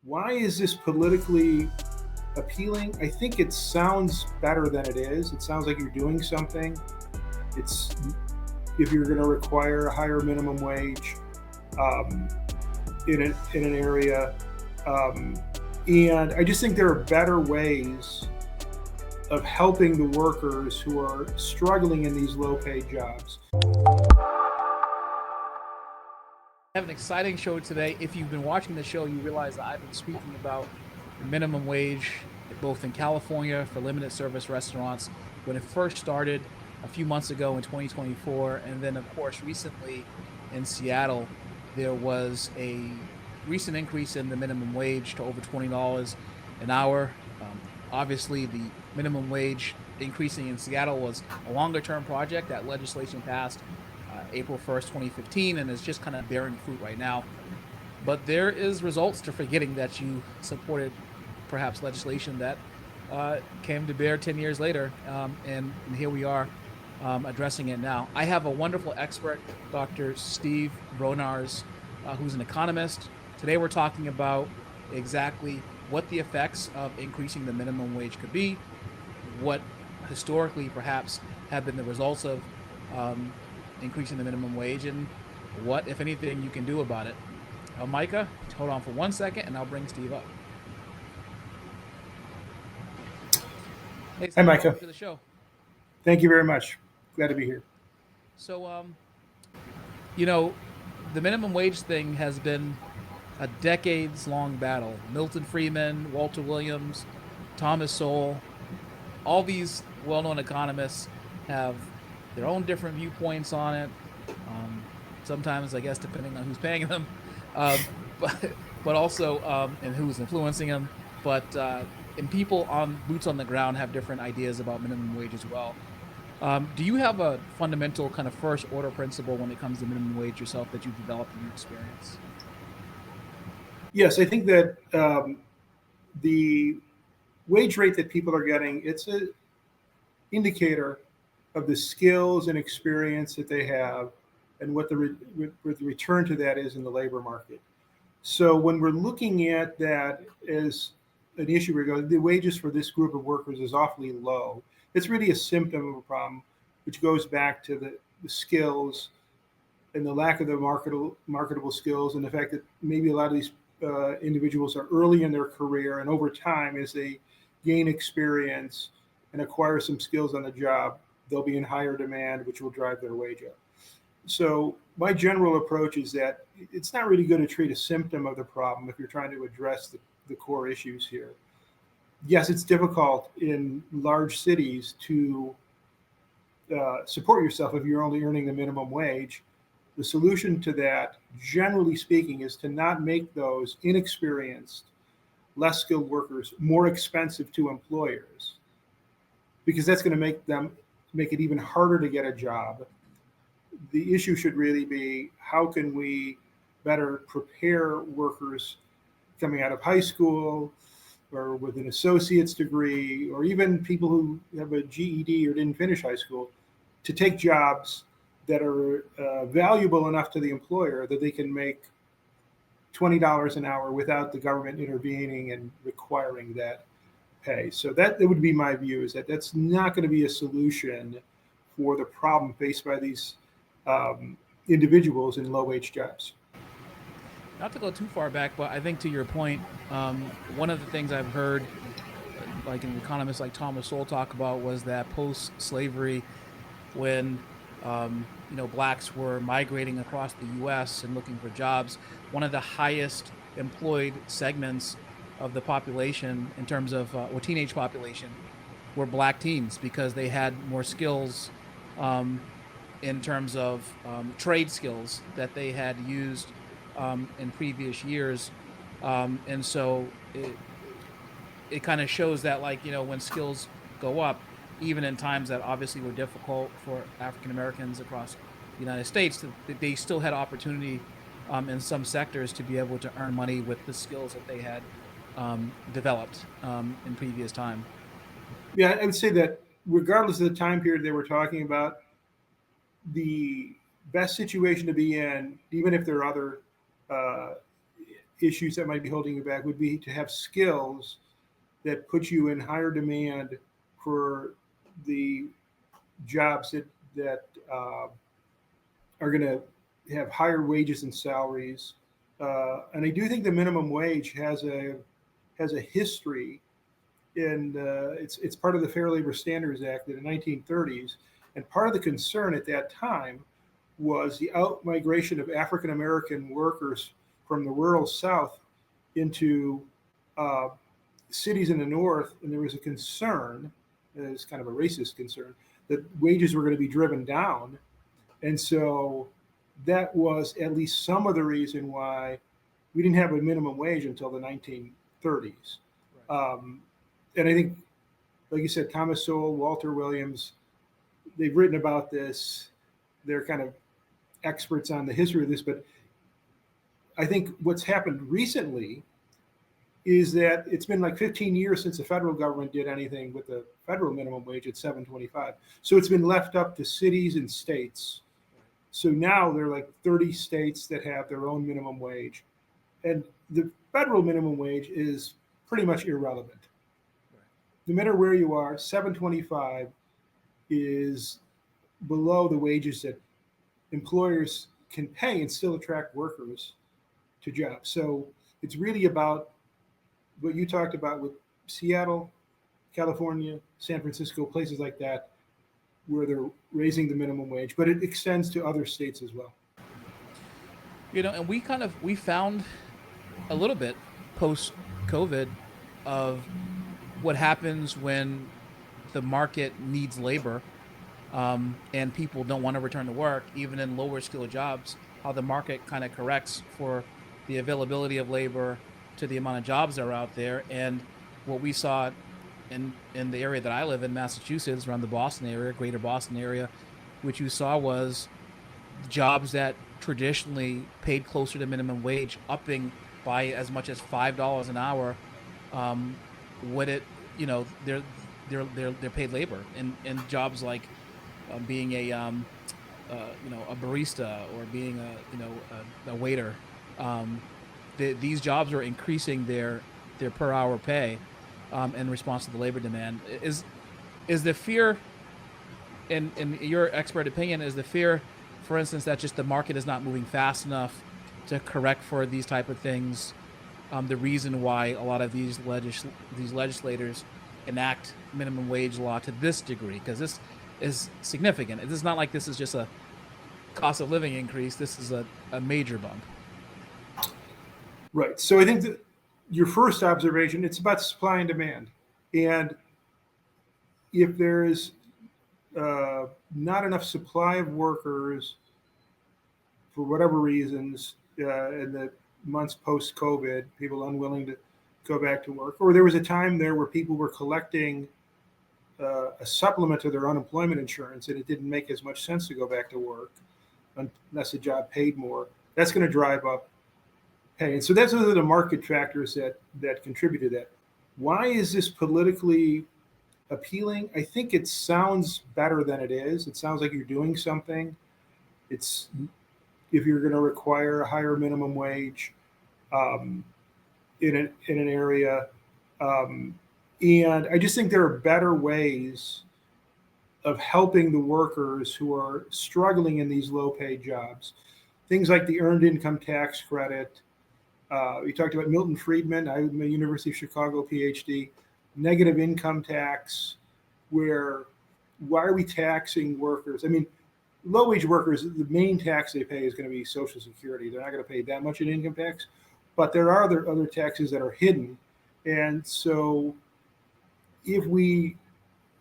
Why is this politically appealing? I think it sounds better than it is. It sounds like you're doing something. It's if you're going to require a higher minimum wage in an area, and I just think there are better ways of helping the workers who are struggling in these low-paid jobs. I have an exciting show today. If you've been watching the show, you realize that I've been speaking about the minimum wage, both in California for limited service restaurants when it first started a few months ago in 2024. And then, of course, recently in Seattle, there was a recent increase in the minimum wage to over $20 an hour. Obviously, the minimum wage increasing in Seattle was a longer-term project. That legislation passed April 1st, 2015, and is just kind of bearing fruit right now. But there is results to forgetting that you supported perhaps legislation that came to bear 10 years later, and here we are addressing it now. I have a wonderful expert, Dr. Steve Bronars, who's an economist. Today we're talking about exactly what the effects of increasing the minimum wage could be, what historically perhaps have been the results of increasing the minimum wage, and what, if anything, you can do about it. Micah, hold on for 1 second, and I'll bring Steve up. Hey, Steve, Hi, Micah. welcome to the show. Thank you very much. Glad to be here. So, the minimum wage thing has been a decades-long battle. Milton Friedman, Walter Williams, Thomas Sowell, all these well-known economists have their own different viewpoints on it. Sometimes, I guess, depending on who's paying them, but also and who's influencing them. And people on boots on the ground have different ideas about minimum wage as well. Do you have a fundamental kind of first order principle when it comes to minimum wage yourself that you've developed in your experience? Yes, I think that the wage rate that people are getting, it's an indicator of the skills and experience that they have and what the return to that is in the labor market. So when we're looking at that as an issue, we're going, the wages for this group of workers is awfully low. It's really a symptom of a problem, which goes back to the skills and the lack of the marketable skills, and the fact that maybe a lot of these individuals are early in their career, and over time, as they gain experience and acquire some skills on the job, they'll be in higher demand, which will drive their wage up. So my general approach is that it's not really good to treat a symptom of the problem if you're trying to address the core issues here. Yes, it's difficult in large cities to support yourself if you're only earning the minimum wage. The solution to that, generally speaking, is to not make those inexperienced, less skilled workers more expensive to employers, because that's going to make it even harder to get a job. The issue should really be, how can we better prepare workers coming out of high school or with an associate's degree, or even people who have a GED or didn't finish high school, to take jobs that are valuable enough to the employer that they can make $20 an hour without the government intervening and requiring that pay. So that would be my view, is that that's not going to be a solution for the problem faced by these individuals in low-wage jobs. Not to go too far back, but I think to your point, one of the things I've heard, like an economist like Thomas Sowell talk about, was that post-slavery, when blacks were migrating across the U.S. and looking for jobs, one of the highest employed segments of the population in terms of, or teenage population, were black teens, because they had more skills in terms of trade skills that they had used in previous years. And so it kind of shows that, when skills go up, even in times that obviously were difficult for African Americans across the United States, they still had opportunity in some sectors to be able to earn money with the skills that they had developed in previous time. Yeah, I would say that regardless of the time period that we're talking about, the best situation to be in, even if there are other issues that might be holding you back would be to have skills that put you in higher demand for the jobs that are going to have higher wages and salaries. And I do think the minimum wage has a history in it's part of the Fair Labor Standards Act in the 1930s. And part of the concern at that time was the out-migration of African American workers from the rural South into cities in the North. And there was a concern, it's kind of a racist concern, that wages were going to be driven down. And so that was at least some of the reason why we didn't have a minimum wage until the 1930s. Right. And I think, like you said, Thomas Sowell, Walter Williams, they've written about this. They're kind of experts on the history of this. But I think what's happened recently is that it's been like 15 years since the federal government did anything with the federal minimum wage at $7.25. So it's been left up to cities and states. So now there are like 30 states that have their own minimum wage. And the federal minimum wage is pretty much irrelevant. No matter where you are, $7.25 is below the wages that employers can pay and still attract workers to jobs. So it's really about what you talked about with Seattle, California, San Francisco, places like that, where they're raising the minimum wage, but it extends to other states as well. And we found a little bit post-COVID of what happens when the market needs labor and people don't want to return to work, even in lower skilled jobs, how the market kind of corrects for the availability of labor to the amount of jobs that are out there. And what we saw in the area that I live in, Massachusetts, around the Boston area, greater Boston area, which you saw was jobs that traditionally paid closer to minimum wage, upping by as much as $5 an hour. They're paid labor in jobs like being a barista or being a waiter. These jobs are increasing their per hour pay in response to the labor demand. Is the fear, in your expert opinion, is the fear, for instance, that just the market is not moving fast enough to correct for these type of things, the reason why a lot of these legislators enact minimum wage law to this degree? Because this is significant. It's not like this is just a cost of living increase. This is a major bump. Right. So I think that your first observation, it's about supply and demand. And if there is not enough supply of workers for whatever reasons in the months post-COVID, people unwilling to go back to work, or there was a time there where people were collecting a supplement to their unemployment insurance and it didn't make as much sense to go back to work unless the job paid more, that's going to drive up pay. And so those are the market factors that contribute to that. Why is this politically appealing? I think it sounds better than it is. It sounds like you're doing something. It's if you're going to require a higher minimum wage in an area, and I just think there are better ways of helping the workers who are struggling in these low-paid jobs. Things like the earned income tax credit. We talked about Milton Friedman. I'm a University of Chicago PhD. Negative income tax, why are we taxing workers? I mean, low-wage workers, the main tax they pay is going to be Social Security. They're not going to pay that much in income tax, but there are other taxes that are hidden. And so if we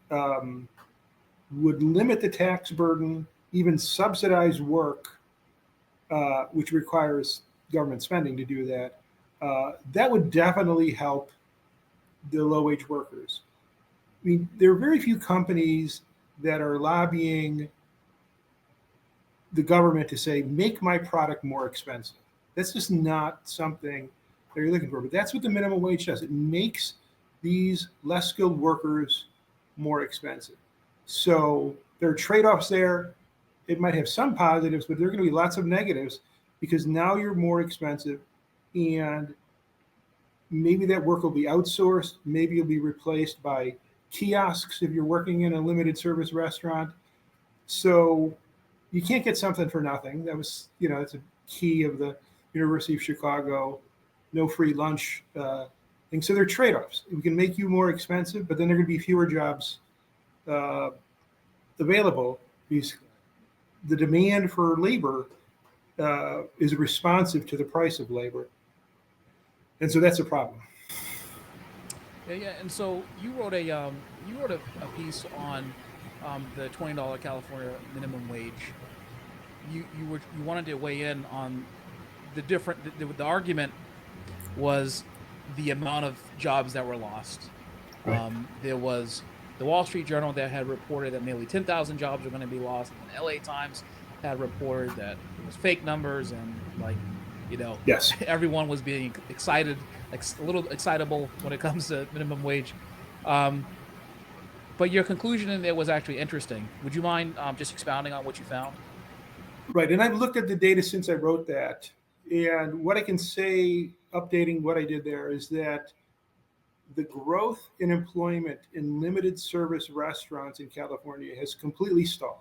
would limit the tax burden, even subsidize work, which requires government spending to do that, that would definitely help the low-wage workers. I mean, there are very few companies that are lobbying the government to say, make my product more expensive. That's just not something that you're looking for. But that's what the minimum wage does. It makes these less skilled workers more expensive. So there are trade-offs there. It might have some positives, but there are going to be lots of negatives because now you're more expensive. and maybe that work will be outsourced. Maybe you'll be replaced by kiosks if you're working in a limited service restaurant. So you can't get something for nothing. That was, it's a key of the University of Chicago, no free lunch thing. So there are trade-offs. We can make you more expensive, but then there are going to be fewer jobs available because the demand for labor is responsive to the price of labor. And so that's a problem. Yeah. And so you wrote a piece on the $20 California minimum wage. You wanted to weigh in on the argument was the amount of jobs that were lost. Right. There was the Wall Street Journal that had reported that nearly 10,000 jobs were going to be lost, and the LA Times had reported that it was fake numbers, and yes, everyone was being excited, a little excitable when it comes to minimum wage. But your conclusion in there was actually interesting. Would you mind just expounding on what you found? Right, and I've looked at the data since I wrote that, and what I can say, updating what I did there, is that the growth in employment in limited service restaurants in California has completely stalled.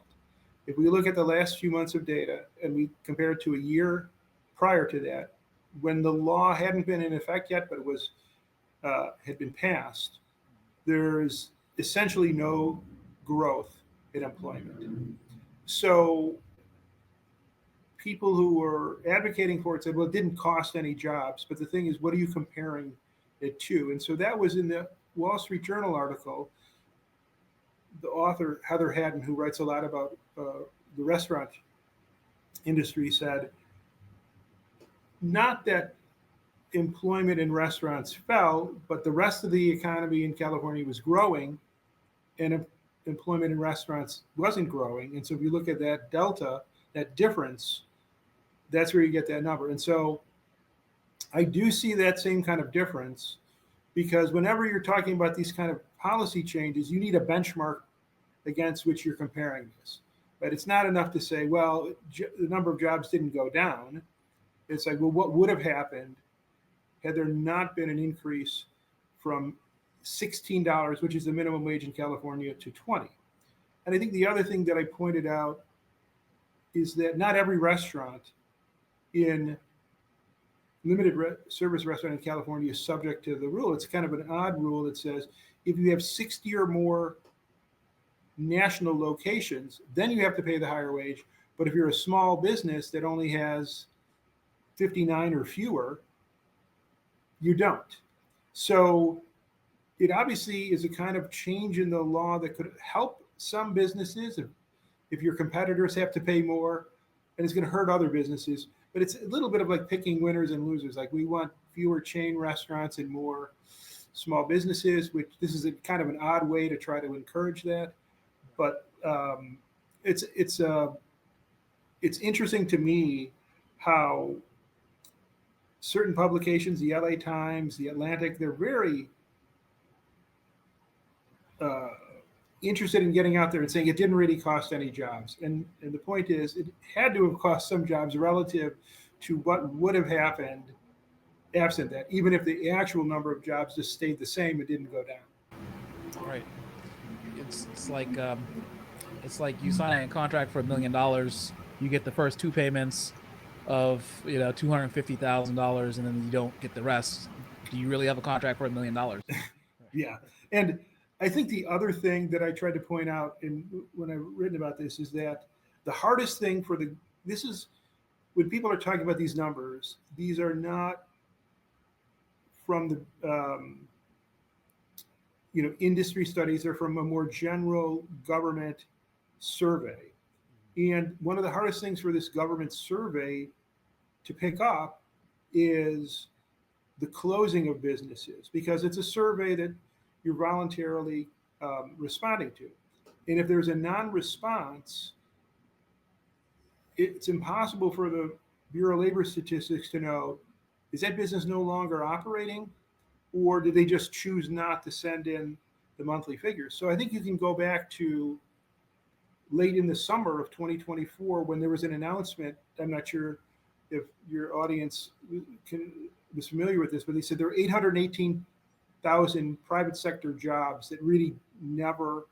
If we look at the last few months of data and we compare it to a year prior to that, when the law hadn't been in effect yet, but was had been passed, there's essentially no growth in employment. So people who were advocating for it said, well, it didn't cost any jobs. But the thing is, what are you comparing it to? And so that was in the Wall Street Journal article. The author, Heather Haddon, who writes a lot about the restaurant industry, said, not that employment in restaurants fell, but the rest of the economy in California was growing, and employment in restaurants wasn't growing. And so if you look at that delta, that difference, that's where you get that number. And so I do see that same kind of difference, because whenever you're talking about these kind of policy changes, you need a benchmark against which you're comparing this. But it's not enough to say, well, the number of jobs didn't go down. It's like, well, what would have happened had there not been an increase from $16, which is the minimum wage in California, to $20? And I think the other thing that I pointed out is that not every restaurant in limited service restaurant in California is subject to the rule. It's kind of an odd rule that says if you have 60 or more national locations, then you have to pay the higher wage. But if you're a small business that only has 59 or fewer, you don't. So it obviously is a kind of change in the law that could help some businesses if your competitors have to pay more, and it's going to hurt other businesses. But it's a little bit of like picking winners and losers. Like, we want fewer chain restaurants and more small businesses, which this is a kind of an odd way to try to encourage that. But it's interesting to me how certain publications, the LA Times, the Atlantic, they're very interested in getting out there and saying it didn't really cost any jobs. And the point is, it had to have cost some jobs relative to what would have happened absent that, even if the actual number of jobs just stayed the same, it didn't go down. Right. It's like you sign a contract for $1 million, you get the first two payments of $250,000, and then you don't get the rest. Do you really have a contract for $1 million? Yeah. And I think the other thing that I tried to point out when I've written about this is that the hardest thing this is when people are talking about these numbers, these are not from the industry studies. They're from a more general government survey. And one of the hardest things for this government survey to pick up is the closing of businesses, because it's a survey that you're voluntarily responding to. And if there's a non-response, it's impossible for the Bureau of Labor Statistics to know, is that business no longer operating, or did they just choose not to send in the monthly figures? So I think you can go back to late in the summer of 2024 when there was an announcement, I'm not sure if your audience was familiar with this, but they said there are 818,000 private sector jobs that really never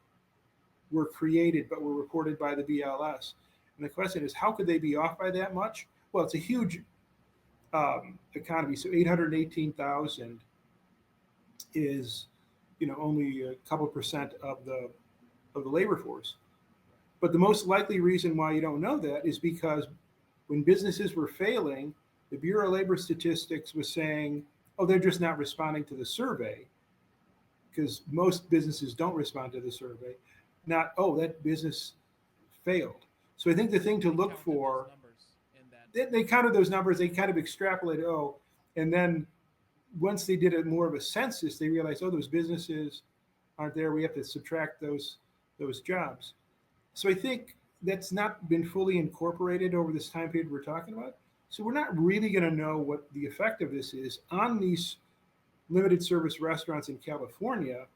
were created but were reported by the BLS. And the question is, how could they be off by that much? Well, it's a huge economy. So 818,000 is, only a couple percent of the labor force. But the most likely reason why you don't know that is because when businesses were failing, the Bureau of Labor Statistics was saying, oh, they're just not responding to the survey, because most businesses don't respond to the survey. Not, oh, that business failed. So I think the thing to look for, they counted those numbers, they kind of extrapolated, oh, and then once they did more of a census, they realized, oh, those businesses aren't there. We have to subtract those jobs. So I think that's not been fully incorporated over this time period we're talking about. So we're not really going to know what the effect of this is on these limited service restaurants in California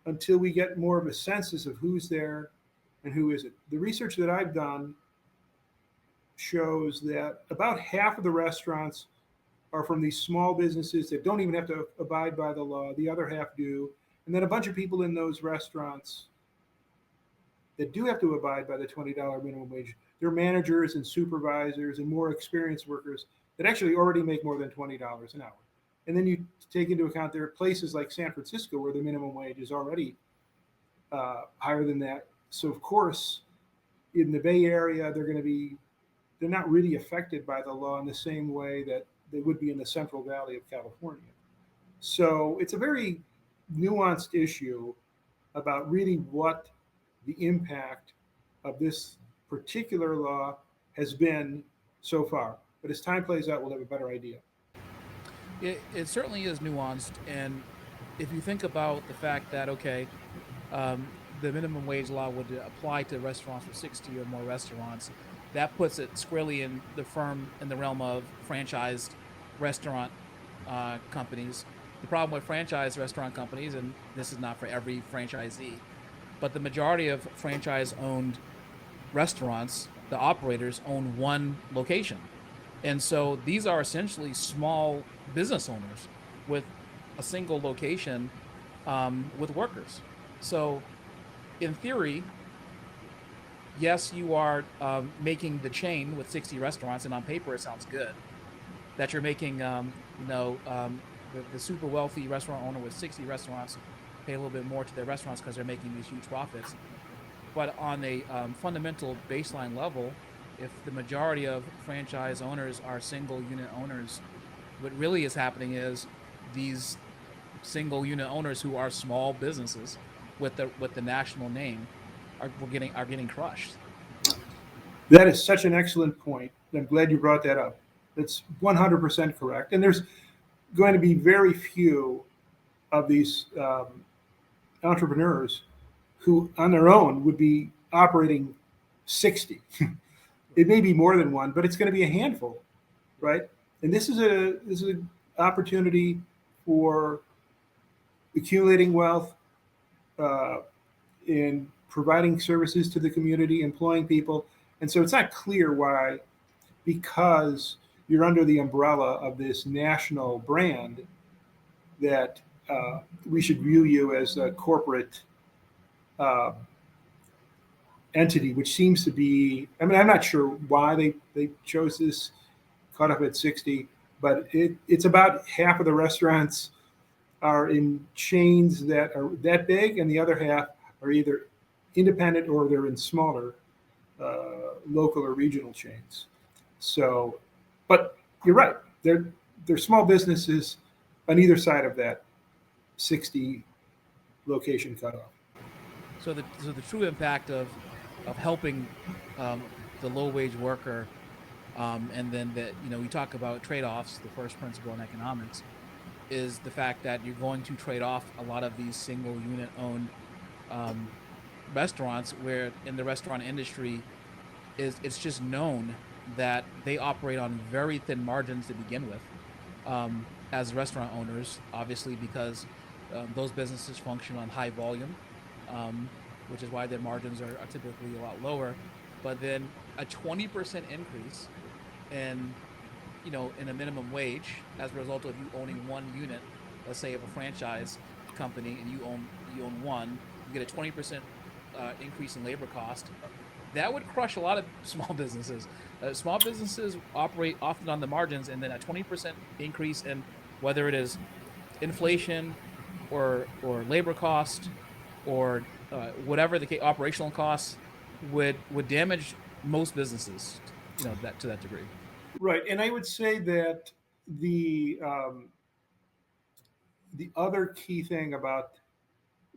until we get more of a census of who's there and who isn't. The research that I've done shows that about half of the restaurants are from these small businesses that don't even have to abide by the law. The other half do. And then a bunch of people in those restaurants that do have to abide by the $20 minimum wage. They're managers and supervisors and more experienced workers that actually already make more than $20 an hour. And then you take into account there are places like San Francisco where the minimum wage is already higher than that. So of course, in the Bay Area, they're not really affected by the law in the same way that they would be in the Central Valley of California. So it's a very nuanced issue about really what the impact of this particular law has been so far. But as time plays out, we'll have a better idea. It certainly is nuanced. And if you think about the fact that, okay, the minimum wage law would apply to restaurants with 60 or more restaurants, that puts it squarely in the realm of franchised restaurant companies. The problem with franchise restaurant companies, and this is not for every franchisee, but the majority of franchise-owned restaurants, the operators own one location. And so these are essentially small business owners with a single location with workers. So in theory, yes, you are making the chain with 60 restaurants, and on paper it sounds good that you're making, the super wealthy restaurant owner with 60 restaurants pay a little bit more to their restaurants because they're making these huge profits. But on a fundamental baseline level, if the majority of franchise owners are single unit owners, what really is happening is these single unit owners who are small businesses with the national name are getting crushed. That is such an excellent point. I'm glad you brought that up. That's 100% correct. And there's going to be very few of these entrepreneurs who on their own would be operating 60. It may be more than one, but it's going to be a handful, right? And this is an opportunity for accumulating wealth, in providing services to the community, employing people. And so it's not clear why, because you're under the umbrella of this national brand, that we should view you as a corporate entity, which seems to be, I'm not sure why they chose this cutoff at 60, but it's about half of the restaurants are in chains that are that big, and the other half are either independent or they're in smaller local or regional chains. So, but you're right. They're small businesses on either side of that 60 location cutoff. So the true impact of helping the low wage worker, and then that we talk about trade-offs. The first principle in economics is the fact that you're going to trade off a lot of these single unit owned restaurants, where in the restaurant industry it's just known that they operate on very thin margins to begin with, as restaurant owners, obviously, because those businesses function on high volume, which is why their margins are typically a lot lower. But then a 20% increase in in a minimum wage as a result of you owning one unit, let's say of a franchise company, and you own one, you get a 20% increase in labor cost. That would crush a lot of small businesses. Small businesses operate often on the margins, and then a 20% increase in whether it is inflation or labor cost or whatever the operational costs would damage most businesses, that to that degree. Right, and I would say that the the other key thing about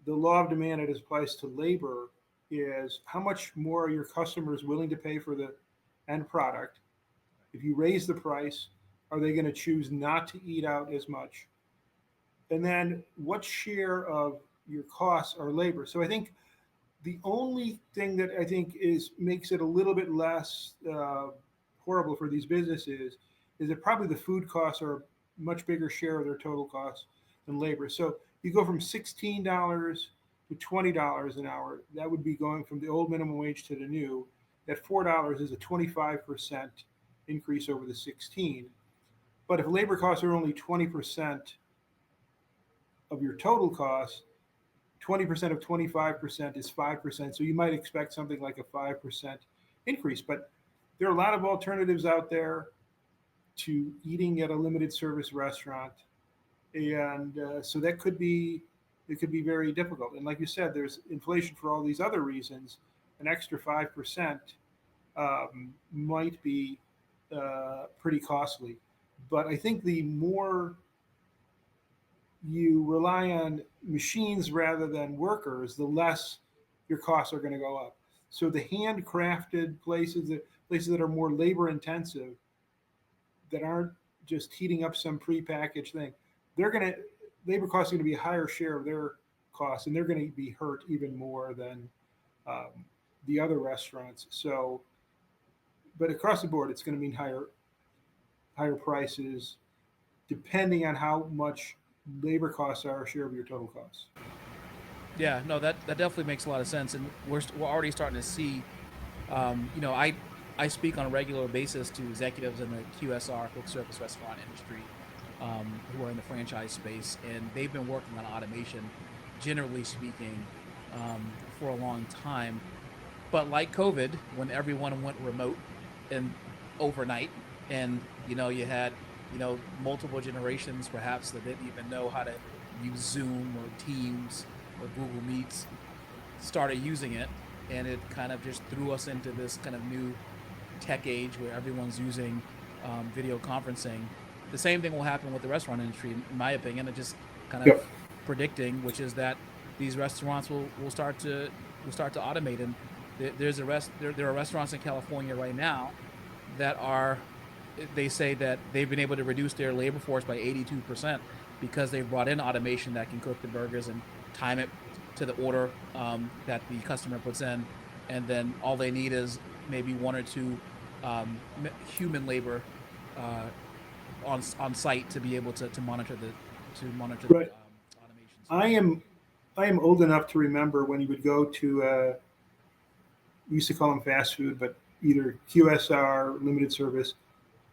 the law of demand as it applies to labor is how much more are your customers willing to pay for the end product. If you raise the price, are they going to choose not to eat out as much? And then what share of your costs are labor? So I think the only thing that I think is makes it a little bit less horrible for these businesses is that probably the food costs are a much bigger share of their total costs than labor. So you go from $16 to $20 an hour. That would be going from the old minimum wage to the new. That $4 is a 25% increase over the 16. But if labor costs are only 20% of your total cost, 20% of 25% is 5%. So you might expect something like a 5% increase. But there are a lot of alternatives out there to eating at a limited service restaurant. And so it could be very difficult. And like you said, there's inflation for all these other reasons. An extra 5% might be pretty costly. But I think the more you rely on machines rather than workers, the less your costs are going to go up. So the handcrafted places that are more labor intensive, that aren't just heating up some prepackaged thing, labor costs are going to be a higher share of their costs, and they're going to be hurt even more than the other restaurants. So, but across the board, it's going to mean higher prices, depending on how much labor costs are a share of your total costs. Yeah, no, that definitely makes a lot of sense, and we're already starting to see. I speak on a regular basis to executives in the QSR, quick service restaurant industry, who are in the franchise space, and they've been working on automation, generally speaking, for a long time. But like COVID, when everyone went remote and overnight, and you had multiple generations perhaps that didn't even know how to use Zoom or Teams or Google Meets, started using it, and it kind of just threw us into this kind of new tech age where everyone's using video conferencing. The same thing will happen with the restaurant industry, in my opinion. It just kind of predicting, which is that these restaurants will start to automate. And there are restaurants in California right now that they say that they've been able to reduce their labor force by 82% because they've brought in automation that can cook the burgers and time it to the order that the customer puts in, and then all they need is maybe one or two human labor on site to be able to monitor the Right. automations. I am old enough to remember when you would go to we used to call them fast food, but either QSR, limited service,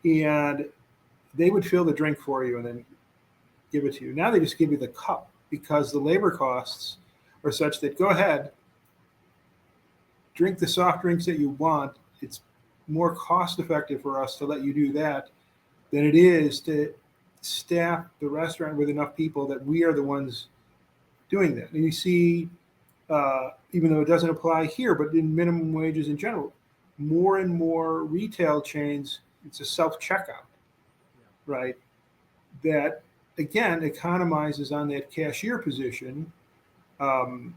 and they would fill the drink for you and then give it to you. Now they just give you the cup because the labor costs are such that go ahead, drink the soft drinks that you want. It's more cost effective for us to let you do that than it is to staff the restaurant with enough people that we are the ones doing that. And you see, even though it doesn't apply here, but in minimum wages in general, more and more retail chains, it's a self-checkout, right? That, again, economizes on that cashier position. And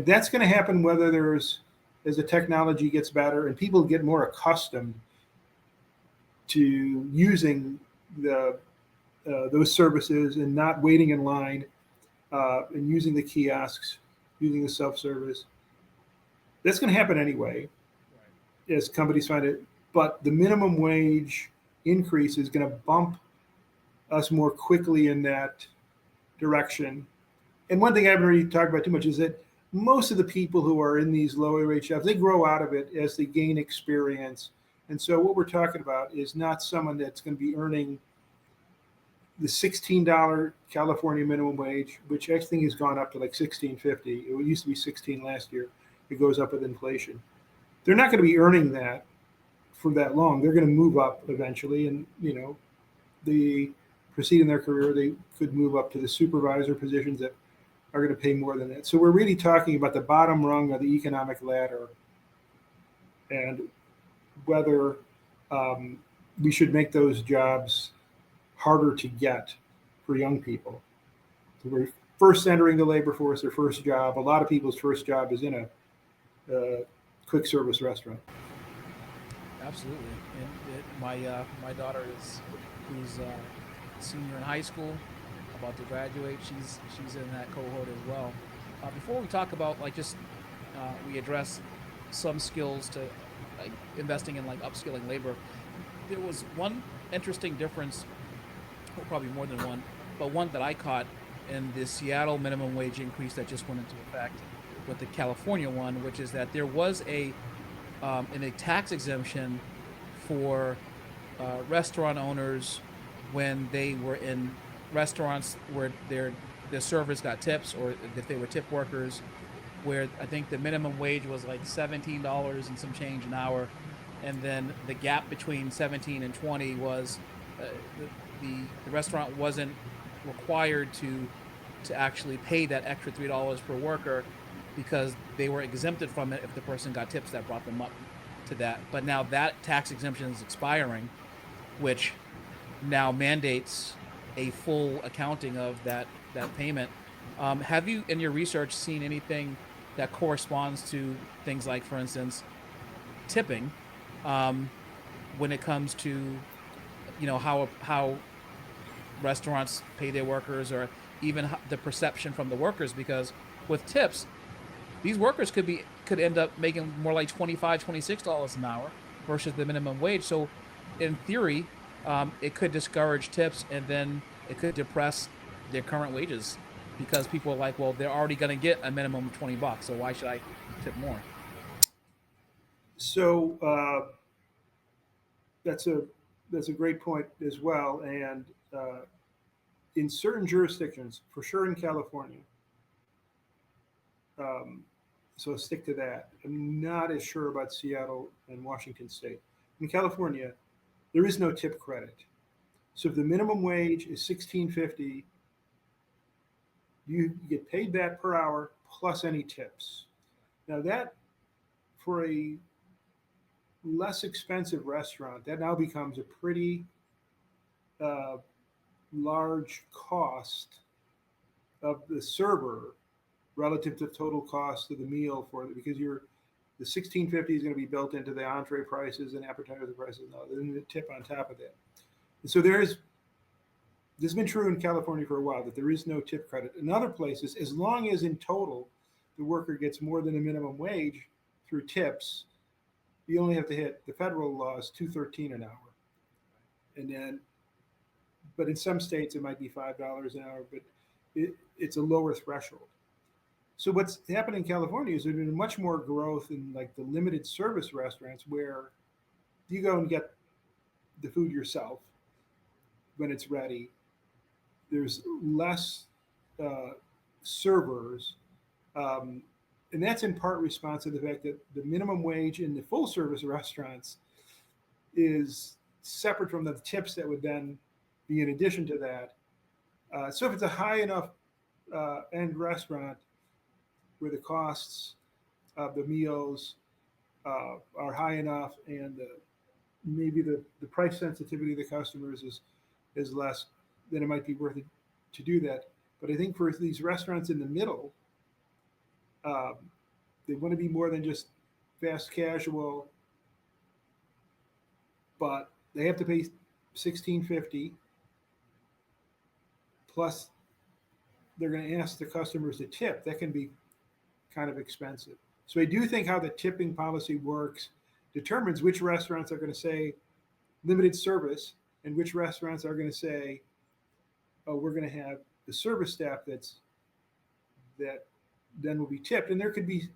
that's going to happen whether as the technology gets better and people get more accustomed to using those services and not waiting in line and using the kiosks, using the self-service. That's going to happen anyway, as companies find it. But the minimum wage increase is going to bump us more quickly in that direction. And one thing I haven't really talked about too much is that most of the people who are in these lower wage jobs, they grow out of it as they gain experience And so what we're talking about is not someone that's going to be earning the $16 California minimum wage, which I think has gone up to like $16.50. It used to be 16 last year. It goes up with inflation. They're not going to be earning that for that long. They're going to move up eventually, and they proceed in their career. They could move up to the supervisor positions that are going to pay more than that. So we're really talking about the bottom rung of the economic ladder, and whether we should make those jobs harder to get for young people. So we're first entering the labor force, their first job. A lot of people's first job is in a quick service restaurant. Absolutely. And my daughter who's a senior in high school, about to graduate. She's in that cohort as well. Before we talk about we address some skills to investing in upskilling labor, there was one interesting difference, or probably more than one, but one that I caught in the Seattle minimum wage increase that just went into effect with the California one, which is that there was a tax exemption for restaurant owners when they were in restaurants where their servers got tips, or if they were tip workers, where I think the minimum wage was like $17 and some change an hour, and then the gap between 17 and 20 was the restaurant wasn't required to actually pay that extra $3 per worker, because they were exempted from it if the person got tips that brought them up to that. But now that tax exemption is expiring, which now mandates a full accounting of that payment. Have you, in your research, seen anything that corresponds to things like, for instance, tipping, when it comes to how restaurants pay their workers, or even the perception from the workers? Because with tips, these workers could end up making more like $25, $26 an hour versus the minimum wage. So in theory, it could discourage tips, and then it could depress their current wages, because people are like, well, they're already going to get a minimum of $20, so why should I tip more? So that's a great point as well. And in certain jurisdictions, for sure in California, so stick to that. I'm not as sure about Seattle and Washington State. In California, there is no tip credit. So if the minimum wage is $16.50, you get paid that per hour plus any tips. Now that, for a less expensive restaurant, that now becomes a pretty large cost of the server relative to the total cost of the meal because the $16.50 is going to be built into the entree prices and appetizer prices, and then the tip on top of that. And so this has been true in California for a while, that there is no tip credit. In other places, as long as in total the worker gets more than a minimum wage through tips, you only have to hit, the federal law is $2.13 an hour. And then, but in some states it might be $5 an hour, but it's a lower threshold. So what's happened in California is there's been much more growth in like the limited service restaurants, where you go and get the food yourself when it's ready. There's less servers, and that's in part responsive to the fact that the minimum wage in the full service restaurants is separate from the tips that would then be in addition to that. So if it's a high enough end restaurant where the costs of the meals are high enough, and maybe the price sensitivity of the customers is less, then it might be worth it to do that. But I think for these restaurants in the middle, they want to be more than just fast casual, but they have to pay $16.50, plus they're going to ask the customers to tip. That can be kind of expensive. So I do think how the tipping policy works determines which restaurants are going to say limited service, and which restaurants are going to say, oh, we're going to have the service staff that then will be tipped. And there could be,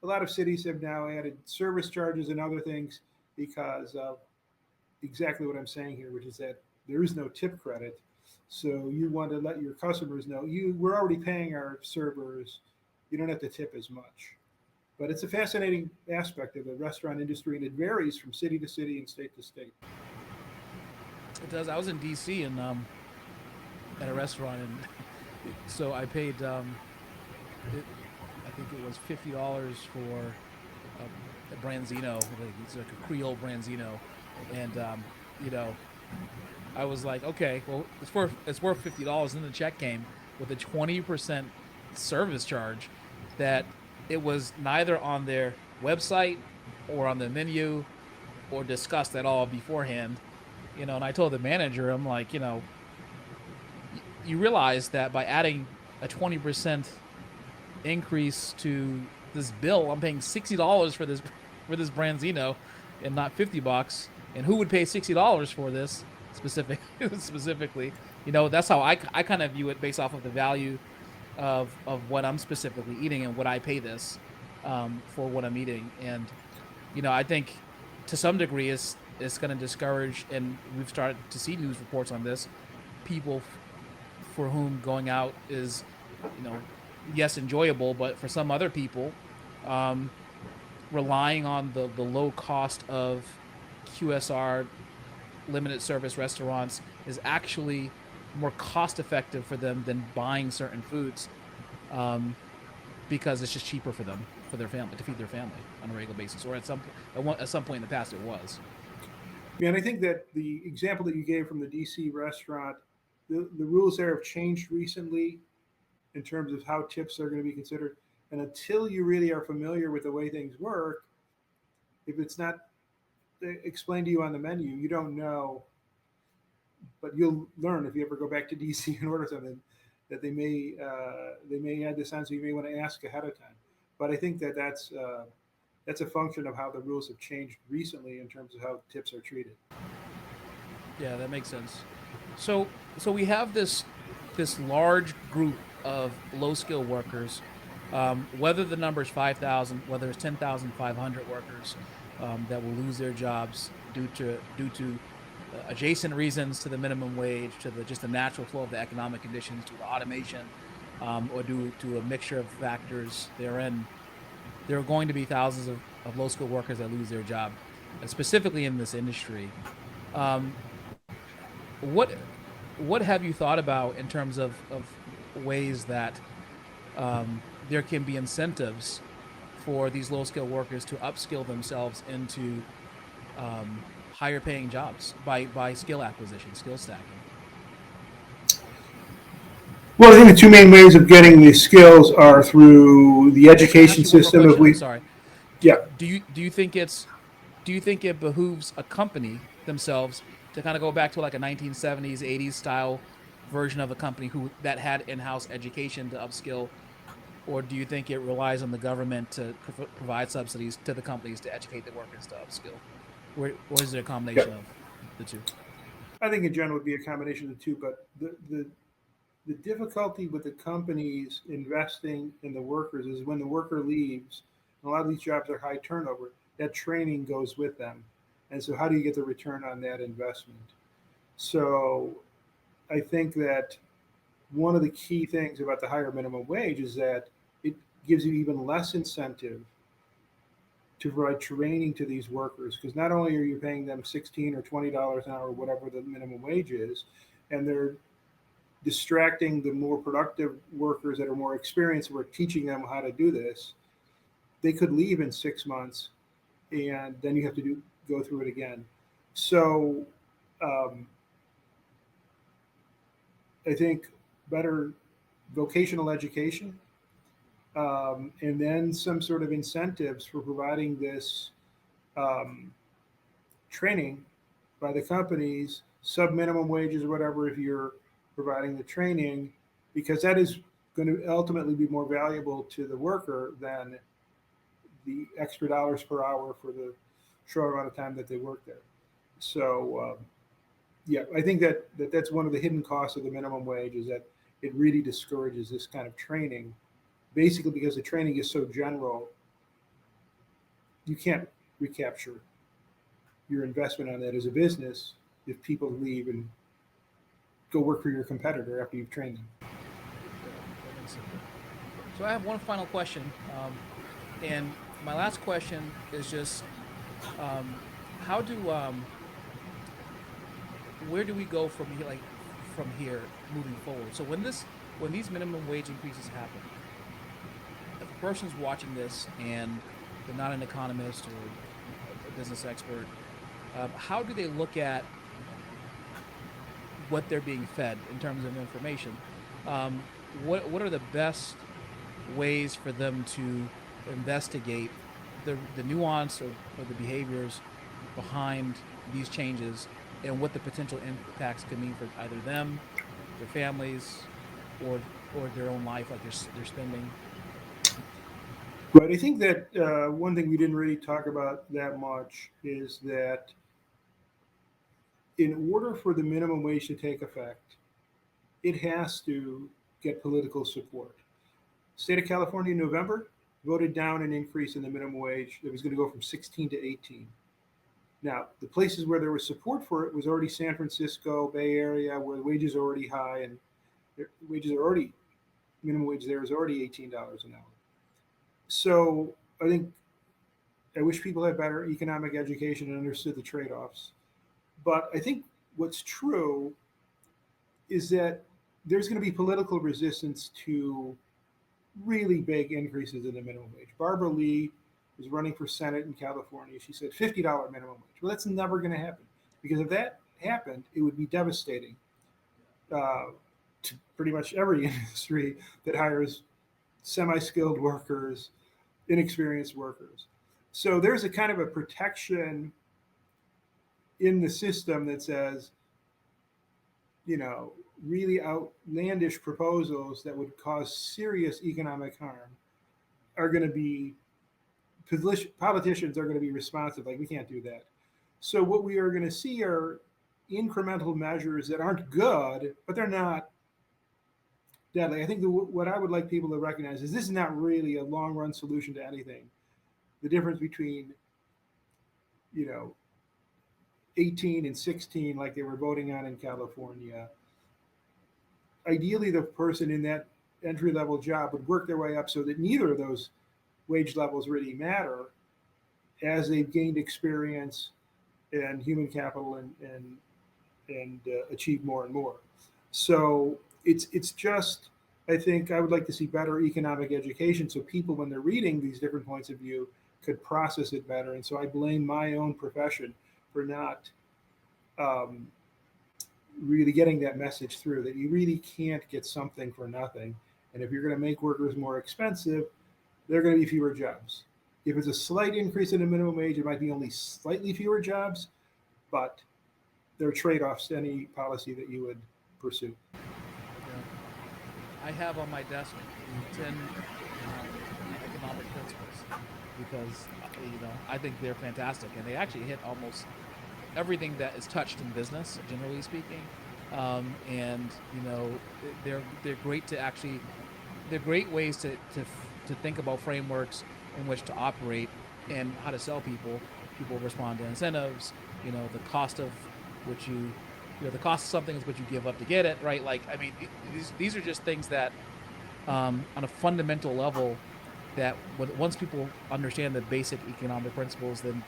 a lot of cities have now added service charges and other things because of exactly what I'm saying here, which is that there is no tip credit. So you want to let your customers know we're already paying our servers. You don't have to tip as much. But it's a fascinating aspect of the restaurant industry, and it varies from city to city and state to state. It does. I was in D.C. and at a restaurant, and so I paid. I think it was $50 for a branzino. It's like a Creole branzino, and you know, I was like, okay, well, it's worth $50. And then the check came with a 20% service charge that it was neither on their website or on the menu or discussed at all beforehand. And I told the manager, I'm like, you realize that by adding a 20% increase to this bill, I'm paying $60 for this branzino and not $50. And who would pay $60 for this specifically? That's how I kind of view it based off of the value of what I'm specifically eating and what I pay this for what I'm eating. And I think to some degree it's going to discourage, and we've started to see news reports on this, people for whom going out is, yes, enjoyable, but for some other people, relying on the low cost of QSR limited service restaurants is actually more cost effective for them than buying certain foods, because it's just cheaper for them, for their family, to feed their family on a regular basis, or at some point in the past it was. Yeah, and I think that the example that you gave from the DC restaurant, the rules there have changed recently in terms of how tips are going to be considered. And until you really are familiar with the way things work, if it's not explained to you on the menu, you don't know. But you'll learn if you ever go back to DC and order something that they may add this on, so you may want to ask ahead of time. But I think that that's a function of how the rules have changed recently in terms of how tips are treated. Yeah, that makes sense. So we have this large group of low skill workers. Whether the number is 5,000, whether it's 10,500 workers that will lose their jobs due to adjacent reasons to the minimum wage, to just the natural flow of the economic conditions, to the automation, or due to a mixture of factors therein, there are going to be thousands of low skilled workers that lose their job, specifically in this industry. What have you thought about in terms of ways that there can be incentives for these low skilled workers to upskill themselves into higher paying jobs by skill acquisition, skill stacking? Well, I think the two main ways of getting the skills are through the education system. If we, Sorry. yeah, Do you think it behooves a company themselves to kind of go back to like a 1970s, 80s style version of a company that had in-house education to upskill, or do you think it relies on the government to provide subsidies to the companies to educate the workers to upskill, or is it a combination of the two? I think in general it would be a combination of the two. But the difficulty with the companies investing in the workers is when the worker leaves. A lot of these jobs are high turnover. That training goes with them, and so how do you get the return on that investment? So I think that one of the key things about the higher minimum wage is that it gives you even less incentive to provide training to these workers, because not only are you paying them $16 or $20 an hour, whatever the minimum wage is, and they're distracting the more productive workers that are more experienced. We're teaching them how to do this. They could leave in 6 months, and then you have to go through it again. So I think better vocational education, and then some sort of incentives for providing this training by the companies, sub minimum wages or whatever, if you're providing the training, because that is going to ultimately be more valuable to the worker than the extra dollars per hour for the short amount of time that they work there. So, yeah, I think that's one of the hidden costs of the minimum wage, is that it really discourages this kind of training, basically because the training is so general, you can't recapture your investment on that as a business if people leave and go work for your competitor after you've trained them. So I have one final question, and my last question is just how do where do we go from here, from here moving forward? So when these minimum wage increases happen, if a person's watching this and they're not an economist or a business expert, how do they look at what they're being fed in terms of information? What are the best ways for them to investigate the nuance or the behaviors behind these changes and what the potential impacts could mean for either them, their families, or their own life, like their spending? But I think that one thing we didn't really talk about that much is that in order for the minimum wage to take effect, it has to get political support. State of California in November voted down an increase in the minimum wage that was going to go from 16 to 18. Now, the places where there was support for it was already San Francisco, Bay Area, where the wages are already high and minimum wage there is already $18 an hour. So I wish people had better economic education and understood the trade-offs. But I think what's true is that there's going to be political resistance to really big increases in the minimum wage. Barbara Lee was running for Senate in California. She said $50 minimum wage. Well, that's never going to happen, because if that happened, it would be devastating to pretty much every industry that hires semi-skilled workers, inexperienced workers. So there's a kind of a protection in the system that says, really outlandish proposals that would cause serious economic harm are going to be, politicians are going to be responsive. Like, we can't do that. So what we are going to see are incremental measures that aren't good, but they're not deadly. I think what I would like people to recognize is this is not really a long run solution to anything. The difference between, 18 and 16, like they were voting on in California. Ideally, the person in that entry level job would work their way up so that neither of those wage levels really matter as they've gained experience and human capital and achieve more and more. So it's just, I think I would like to see better economic education so people, when they're reading these different points of view, could process it better. And so I blame my own profession for not really getting that message through, that you really can't get something for nothing. And if you're going to make workers more expensive, there are going to be fewer jobs. If it's a slight increase in the minimum wage, it might be only slightly fewer jobs, but there are trade-offs to any policy that you would pursue. I have on my desk 10 economic principles because I think they're fantastic, and they actually hit almost everything that is touched in business, generally speaking. And they're great to actually, they're great ways to think about frameworks in which to operate and how to sell people. People respond to incentives. The cost of which the cost of something is what you give up to get it, right? Like, I mean, these are just things that, on a fundamental level, that once people understand the basic economic principles, then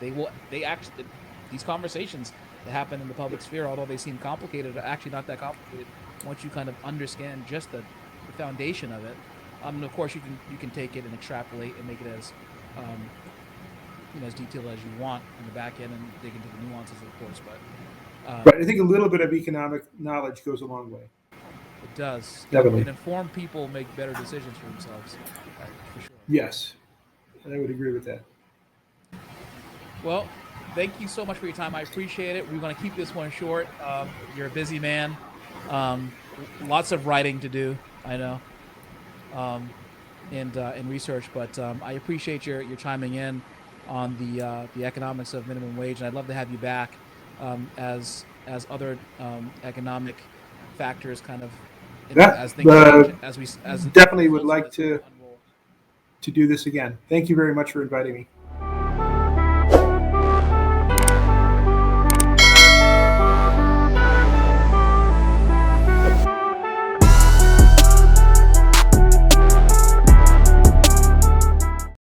these conversations that happen in the public sphere, although they seem complicated, are actually not that complicated once you kind of understand just the foundation of it. And of course, you can take it and extrapolate and make it as as detailed as you want in the back end and dig into the nuances, of course. But right, I think a little bit of economic knowledge goes a long way. It does. Definitely. And informed people make better decisions for themselves, for sure. Yes, I would agree with that. Well, thank you so much for your time. I appreciate it. We're going to keep this one short. You're a busy man. Lots of writing to do, I know, and research. But I appreciate your chiming in on the economics of minimum wage, and I'd love to have you back as other economic factors kind of as things change, as definitely would like to do this again. Thank you very much for inviting me.